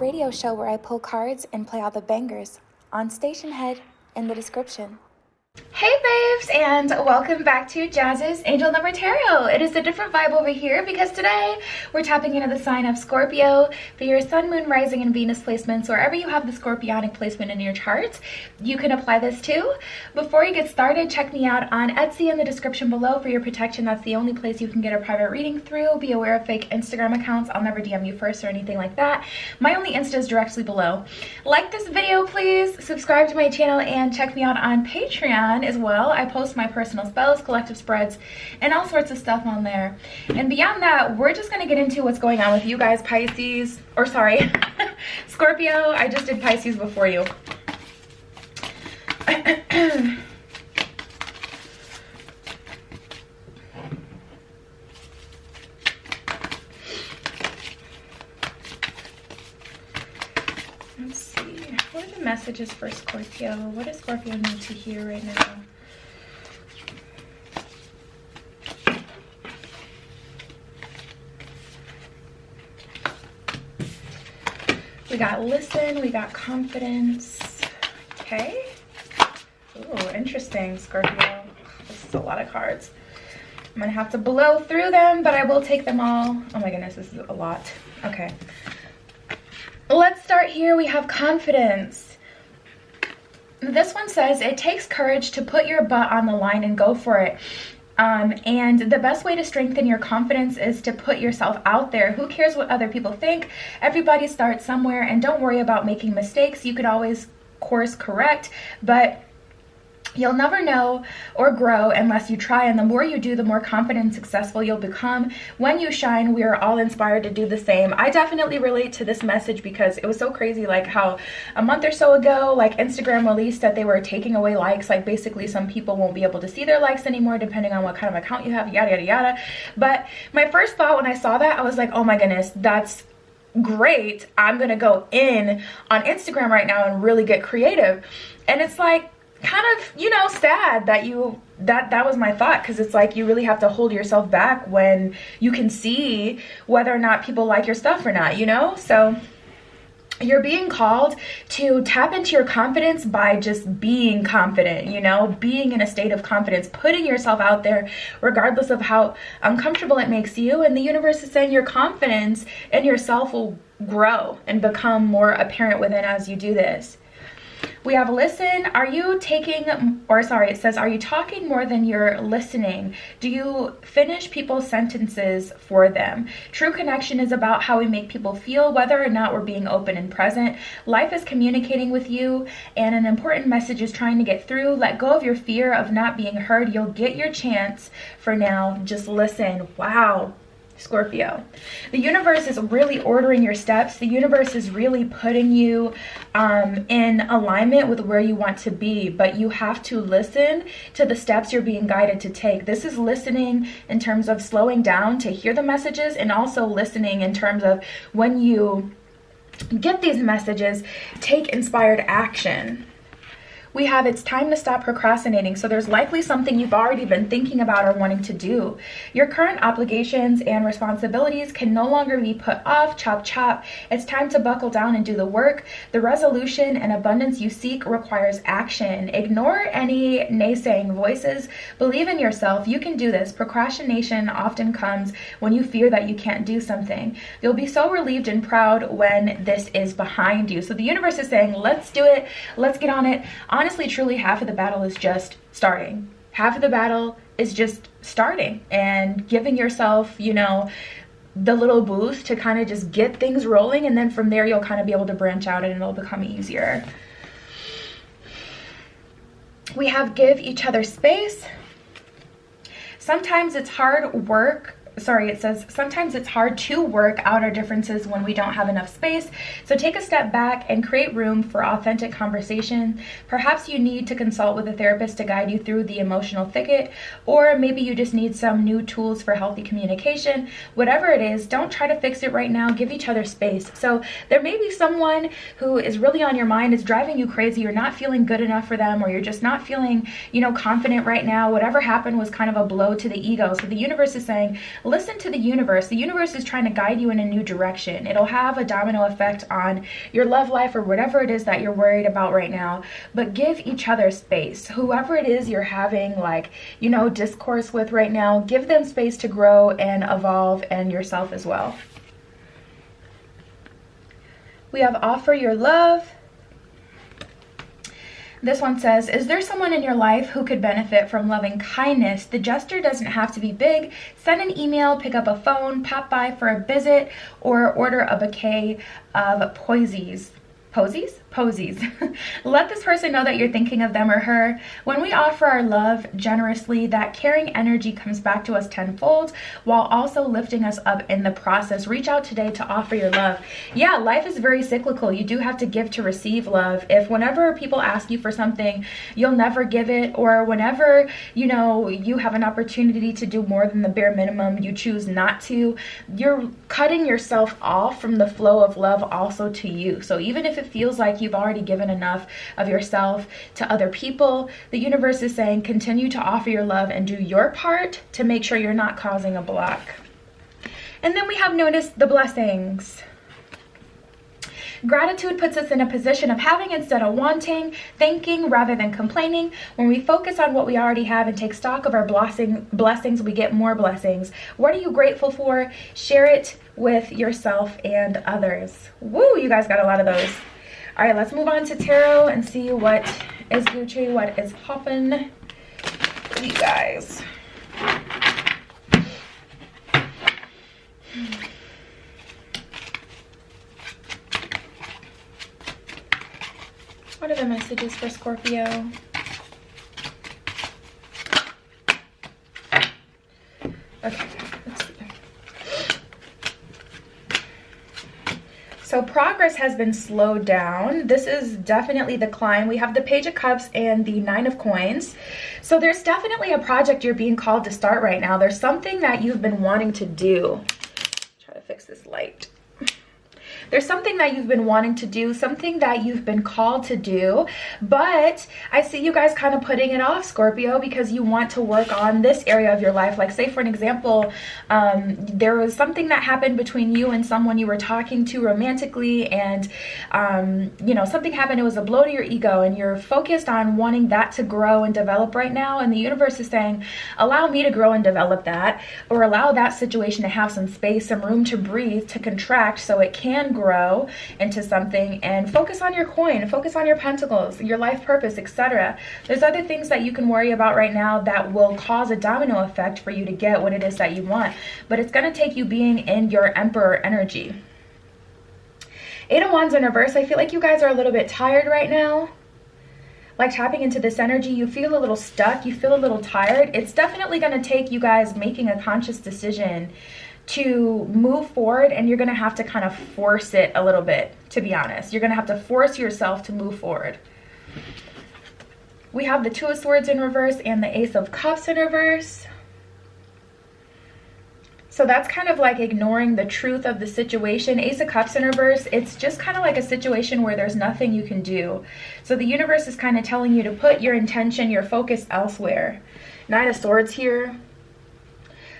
radio show where I pull cards and play all the bangers. On Station Head in the description. Hey babes, and welcome back to Jazz's Angel Number Tarot. It is a different vibe over here because today we're tapping into the sign of Scorpio for your Sun, Moon, Rising, and Venus placements. Wherever you have the Scorpionic placement in your chart, you can apply this too. Before you get started, check me out on Etsy in the description below for your protection. That's the only place you can get a private reading through. Be aware of fake Instagram accounts. I'll never DM you first or anything like that. My only Insta is directly below. Like this video, please. Subscribe to my channel and check me out on Patreon as well. I post my personal spells, collective spreads, and all sorts of stuff on there. And beyond that, we're just going to get into what's going on with you guys, Pisces, or sorry, Scorpio. I just did Pisces before you. Let's see. What are the messages for Scorpio? What does Scorpio need to hear right now? We got listen, we got confidence. Okay. Ooh, interesting, Scorpio. This is a lot of cards. I'm gonna have to blow through them, but I will take them all. Oh my goodness, this is a lot. Okay. Let's start here. We have confidence. This one says it takes courage to put your butt on the line and go for it. And the best way to strengthen your confidence is to put yourself out there. Who cares what other people think? Everybody starts somewhere, and don't worry about making mistakes. You could always course correct, but you'll never know or grow unless you try, and the more you do, the more confident and successful you'll become. When you shine, we are all inspired to do the same. I definitely relate to this message because it was so crazy, like how a month or so ago, like Instagram released that they were taking away likes. Like basically some people won't be able to see their likes anymore depending on what kind of account you have, yada yada yada. But my first thought when I saw that, I was like, oh my goodness, that's great. I'm gonna go in on Instagram right now and really get creative. And it's like kind of, you know, sad that that was my thought, because it's like you really have to hold yourself back when you can see whether or not people like your stuff or not, you know? So you're being called to tap into your confidence by just being confident, you know, being in a state of confidence, putting yourself out there regardless of how uncomfortable it makes you. And the universe is saying your confidence in yourself will grow and become more apparent within as you do this. We have listen. Are you taking, or sorry, it says, are you talking more than you're listening? Do you finish people's sentences for them? True connection is about how we make people feel, whether or not we're being open and present. Life is communicating with you, and an important message is trying to get through. Let go of your fear of not being heard. You'll get your chance. For now, just listen. Wow. Scorpio, the universe is really ordering your steps. The universe is really putting you in alignment with where you want to be, but you have to listen to the steps you're being guided to take. This is listening in terms of slowing down to hear the messages, and also listening in terms of when you get these messages, take inspired action. We have it's time to stop procrastinating. So there's likely something you've already been thinking about or wanting to do. Your current obligations and responsibilities can no longer be put off. Chop chop. It's time to buckle down and do the work. The resolution and abundance you seek requires action. Ignore any naysaying voices. Believe in yourself. You can do this. Procrastination often comes when you fear that you can't do something. You'll be so relieved and proud when this is behind you. So the universe is saying, let's do it. Let's get on it. Honestly, truly, half of the battle is just starting. Half of the battle is just starting and giving yourself, you know, the little boost to kind of just get things rolling. And then from there, you'll kind of be able to branch out and it'll become easier. We have give each other space. Sometimes it's hard work. Sorry, it says sometimes it's hard to work out our differences when we don't have enough space. So take a step back and create room for authentic conversation. Perhaps you need to consult with a therapist to guide you through the emotional thicket, or maybe you just need some new tools for healthy communication. Whatever it is, don't try to fix it right now. Give each other space. So there may be someone who is really on your mind, is driving you crazy. You're not feeling good enough for them, or you're just not feeling, you know, confident right now. Whatever happened was kind of a blow to the ego. So the universe is saying, listen to the universe. The universe is trying to guide you in a new direction. It'll have a domino effect on your love life or whatever it is that you're worried about right now. But give each other space. Whoever it is you're having, like, you know, discourse with right now, give them space to grow and evolve, and yourself as well. We have offer your love. This one says, is there someone in your life who could benefit from loving kindness? The gesture doesn't have to be big. Send an email, pick up a phone, pop by for a visit, or order a bouquet of posies. Posies. Let this person know that you're thinking of them or her. When we offer our love generously, that caring energy comes back to us tenfold, while also lifting us up in the process. Reach out today to offer your love. Yeah, life is very cyclical. You do have to give to receive love. If whenever people ask you for something, you'll never give it, or whenever, you know, you have an opportunity to do more than the bare minimum, you choose not to, you're cutting yourself off from the flow of love also to you. So even if it feels like you've already given enough of yourself to other people, the universe is saying continue to offer your love and do your part to make sure you're not causing a block. And then we have noticed the blessings. Gratitude puts us in a position of having instead of wanting, thanking rather than complaining. When we focus on what we already have and take stock of our blessings, we get more blessings. What are you grateful for? Share it with yourself and others. Woo, you guys got a lot of those. All right, let's move on to tarot and see what is Gucci, what is poppin', you guys. What are the messages for Scorpio? Okay, let's see. So progress has been slowed down. This is definitely the climb. We have the Page of Cups and the Nine of Coins. So there's definitely a project you're being called to start right now. There's something that you've been wanting to do. Try to fix this light. There's something that you've been wanting to do, something that you've been called to do, but I see you guys kind of putting it off, Scorpio, because you want to work on this area of your life. Like, say for an example, there was something that happened between you and someone you were talking to romantically, and you know, something happened. It was a blow to your ego, and you're focused on wanting that to grow and develop right now, and the universe is saying, allow me to grow and develop that, or allow that situation to have some space, some room to breathe, to contract, so it can grow into something. And focus on your coin, focus on your pentacles, your life purpose, etc. There's other things that you can worry about right now that will cause a domino effect for you to get what it is that you want, but it's going to take you being in your Emperor energy. Eight of Wands in reverse. I feel like you guys are a little bit tired right now. Like, tapping into this energy, you feel a little stuck, you feel a little tired. It's definitely going to take you guys making a conscious decision to move forward, and you're going to have to kind of force it a little bit, to be honest. You're going to have to force yourself to move forward. We have the Two of Swords in reverse and the Ace of Cups in reverse. So that's kind of like ignoring the truth of the situation. Ace of Cups in reverse, it's just kind of like a situation where there's nothing you can do. So the universe is kind of telling you to put your intention, your focus elsewhere. Nine of Swords here.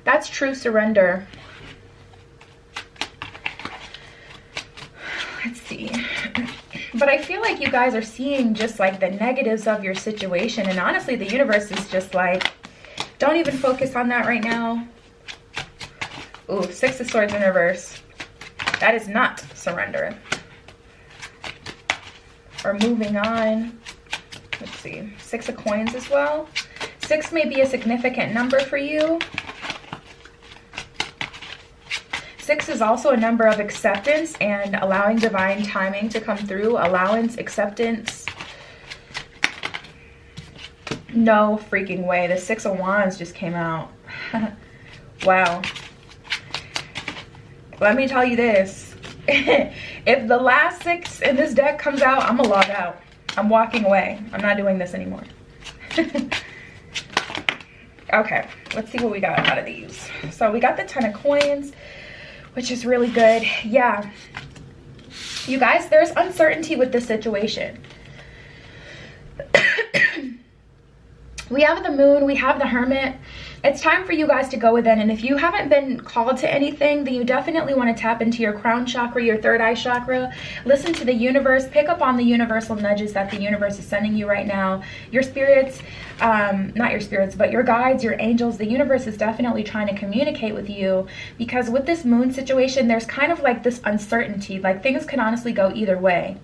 That's true surrender. Let's see. But I feel like you guys are seeing just like the negatives of your situation. And honestly, the universe is just like, don't even focus on that right now. Ooh, Six of Swords in reverse. That is not surrender. Or moving on. Let's see. Six of Coins as well. Six may be a significant number for you. Six is also a number of acceptance and allowing divine timing to come through. Allowance, acceptance. No freaking way. The Six of Wands just came out. Wow. Let me tell you this. If the last six in this deck comes out, I'm gonna log out. I'm walking away. I'm not doing this anymore. Okay, let's see what we got out of these. So we got the Ten of Coins, which is really good. Yeah. You guys, there's uncertainty with this situation. We have the Moon, we have the Hermit. It's time for you guys to go within, and if you haven't been called to anything, then you definitely want to tap into your crown chakra, your third eye chakra. Listen to the universe, pick up on the universal nudges that the universe is sending you right now. Your spirits, not your spirits, but your guides, your angels, the universe is definitely trying to communicate with you, because with this moon situation, there's kind of like this uncertainty, like things can honestly go either way.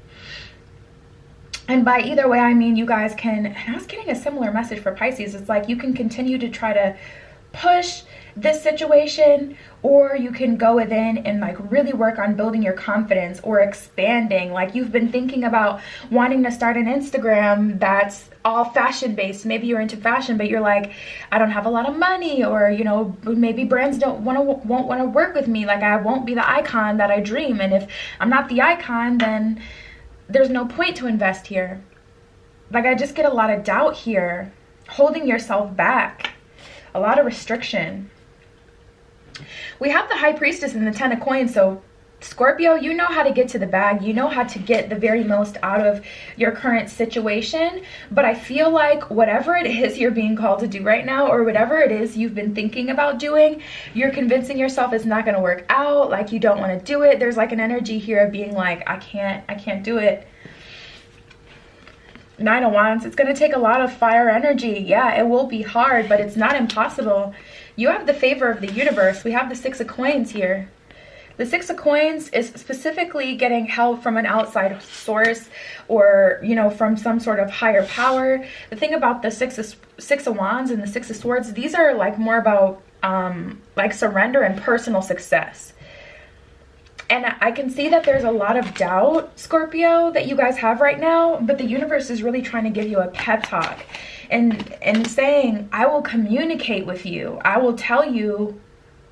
And by either way, I mean you guys can, and I was getting a similar message for Pisces, it's like you can continue to try to push this situation, or you can go within and like really work on building your confidence or expanding. Like you've been thinking about wanting to start an Instagram that's all fashion based. Maybe you're into fashion, but you're like, I don't have a lot of money, or you know, maybe brands won't want to work with me. Like I won't be the icon that I dream, and if I'm not the icon, then there's no point to invest here. Like I just get a lot of doubt here, holding yourself back, a lot of restriction. We have the High Priestess and the Ten of Coins, so Scorpio, you know how to get to the bag, you know how to get the very most out of your current situation, but I feel like whatever it is you're being called to do right now, or whatever it is you've been thinking about doing, you're convincing yourself it's not going to work out, like you don't want to do it. There's like an energy here of being like, I can't do it. Nine of Wands, it's going to take a lot of fire energy. Yeah, it will be hard, but it's not impossible. You have the favor of the universe. We have the Six of Coins here. The Six of Coins is specifically getting help from an outside source, or, you know, from some sort of higher power. The thing about the Six of Wands and the Six of Swords, these are like more about like surrender and personal success. And I can see that there's a lot of doubt, Scorpio, that you guys have right now, but the universe is really trying to give you a pep talk and saying, I will communicate with you. I will tell you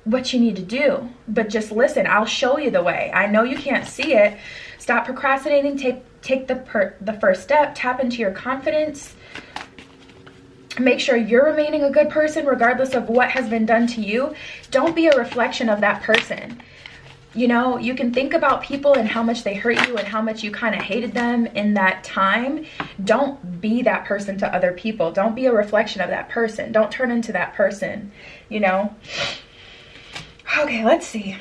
what you need to do, but just listen. I'll show you the way. I know you can't see it. Stop procrastinating. Take the first step. Tap into your confidence. Make sure you're remaining a good person regardless of what has been done to you. Don't be a reflection of that person. You know, you can think about people and how much they hurt you and how much you kind of hated them in that time. Don't be that person to other people. Don't be a reflection of that person. Don't turn into that person, you know. Okay, let's see.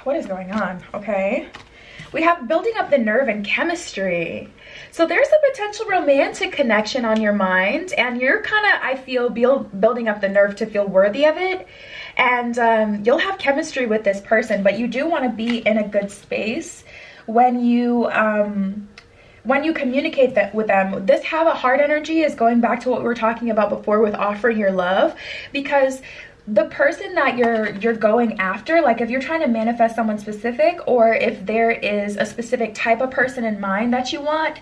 What is going on? Okay. We have building up the nerve and chemistry. So there's a potential romantic connection on your mind, and you're kind of, I feel, building up the nerve to feel worthy of it. And you'll have chemistry with this person, but you do want to be in a good space when you communicate that with them. This have a heart energy is going back to what we were talking about before with offering your love, because the person that you're going after, like if you're trying to manifest someone specific, or if there is a specific type of person in mind that you want,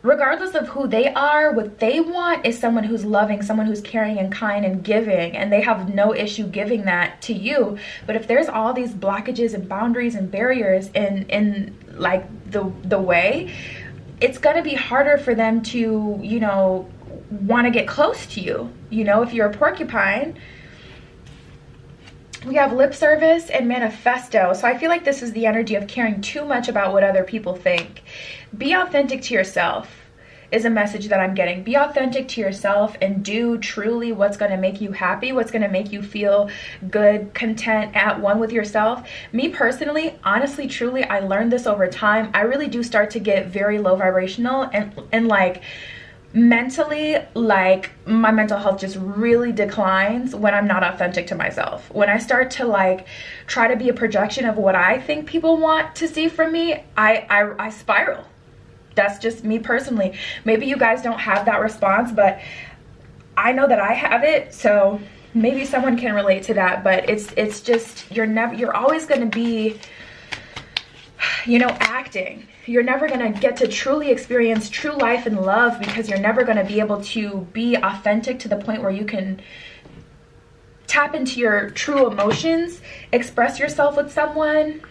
regardless of who they are, what they want is someone who's loving, someone who's caring and kind and giving, and they have no issue giving that to you. But if there's all these blockages and boundaries and barriers in like the way, it's going to be harder for them to, you know, want to get close to you. You know, if you're a porcupine, we have lip service and manifesto. So I feel like this is the energy of caring too much about what other people think. Be authentic to yourself is a message that I'm getting. Be authentic to yourself and do truly what's going to make you happy, what's going to make you feel good, content, at one with yourself. Me personally, honestly, truly, I learned this over time. I really do start to get very low vibrational and like mentally, like my mental health just really declines when I'm not authentic to myself. When I start to like try to be a projection of what I think people want to see from me, I spiral. That's just me personally. Maybe you guys don't have that response, but I know that I have it, so maybe someone can relate to that. But it's just, you're always going to be, you know, acting. You're never going to get to truly experience true life and love, because you're never going to be able to be authentic to the point where you can tap into your true emotions, express yourself with someone,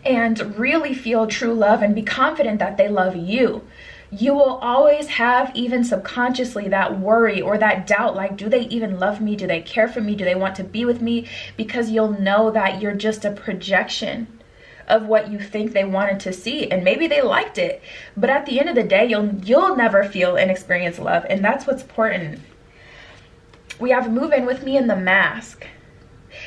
and really feel true love and be confident that they love you. You will always have, even subconsciously, that worry or that doubt, like, do they even love me? Do they care for me? Do they want to be with me? Because you'll know that you're just a projection of what you think they wanted to see, and maybe they liked it, but at the end of the day, you'll never feel and experience love, and that's what's important. We have move in with me in the mask.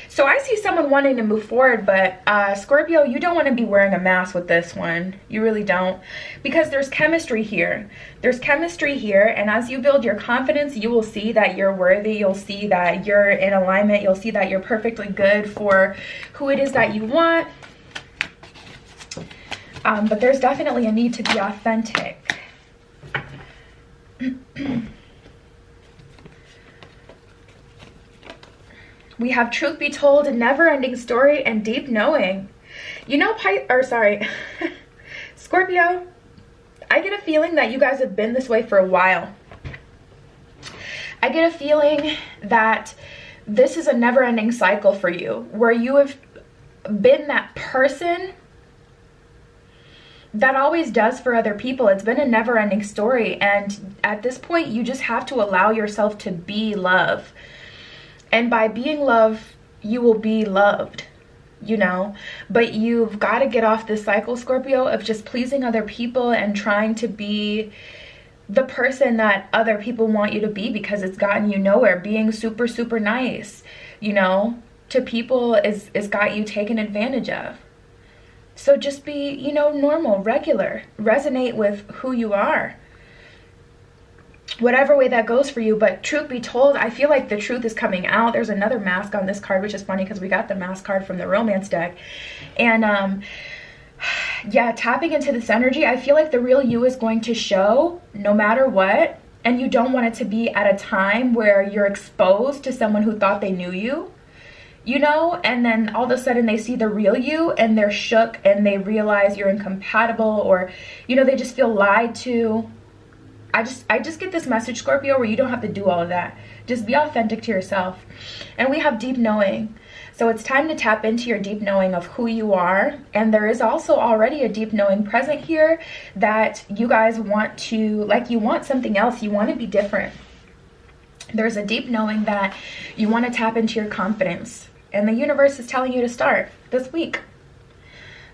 So I see someone wanting to move forward, but Scorpio, you don't want to be wearing a mask with this one. You really don't, because there's chemistry here. There's chemistry here, and as you build your confidence, you will see that you're worthy. You'll see that you're in alignment. You'll see that you're perfectly good for who it is that you want. But there's definitely a need to be authentic. We have truth be told, a never-ending story, and deep knowing. You know, Scorpio, I get a feeling that you guys have been this way for a while. I get a feeling that this is a never-ending cycle for you, where you have been that person that always does for other people. It's been a never-ending story, and at this point, you just have to allow yourself to be love. And by being love, you will be loved, you know. But you've got to get off this cycle, Scorpio, of just pleasing other people and trying to be the person that other people want you to be, because it's gotten you nowhere. Being super, super nice, you know, to people is got you taken advantage of. So just be, you know, normal, regular. Resonate with who you are. Whatever way that goes for you. But truth be told, I feel like the truth is coming out. There's another mask on this card, which is funny because we got the mask card from the romance deck. And yeah, tapping into this energy, I feel like the real you is going to show no matter what. And you don't want it to be at a time where you're exposed to someone who thought they knew you, you know, and then all of a sudden they see the real you and they're shook and they realize you're incompatible, or, you know, they just feel lied to. I just get this message, Scorpio, where you don't have to do all of that. Just be authentic to yourself. And we have deep knowing. So it's time to tap into your deep knowing of who you are. And there is also already a deep knowing present here that you guys want to, like, you want something else. You want to be different. There's a deep knowing that you want to tap into your confidence. And the universe is telling you to start this week.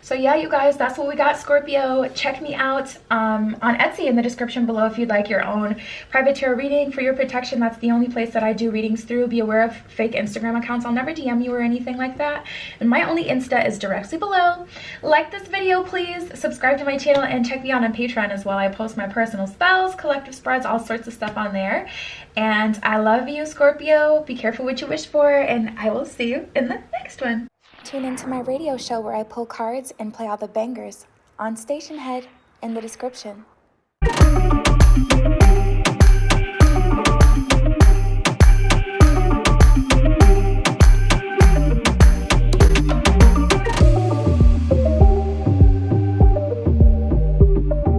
So yeah, you guys, that's what we got, Scorpio. Check me out on Etsy in the description below if you'd like your own private tarot reading. For your protection, that's the only place that I do readings through. Be aware of fake Instagram accounts. I'll never DM you or anything like that. And my only Insta is directly below. Like this video, please. Subscribe to my channel and check me out on Patreon as well. I post my personal spells, collective spreads, all sorts of stuff on there. And I love you, Scorpio. Be careful what you wish for, and I will see you in the next one. Tune into my radio show where I pull cards and play all the bangers on Station Head in the description.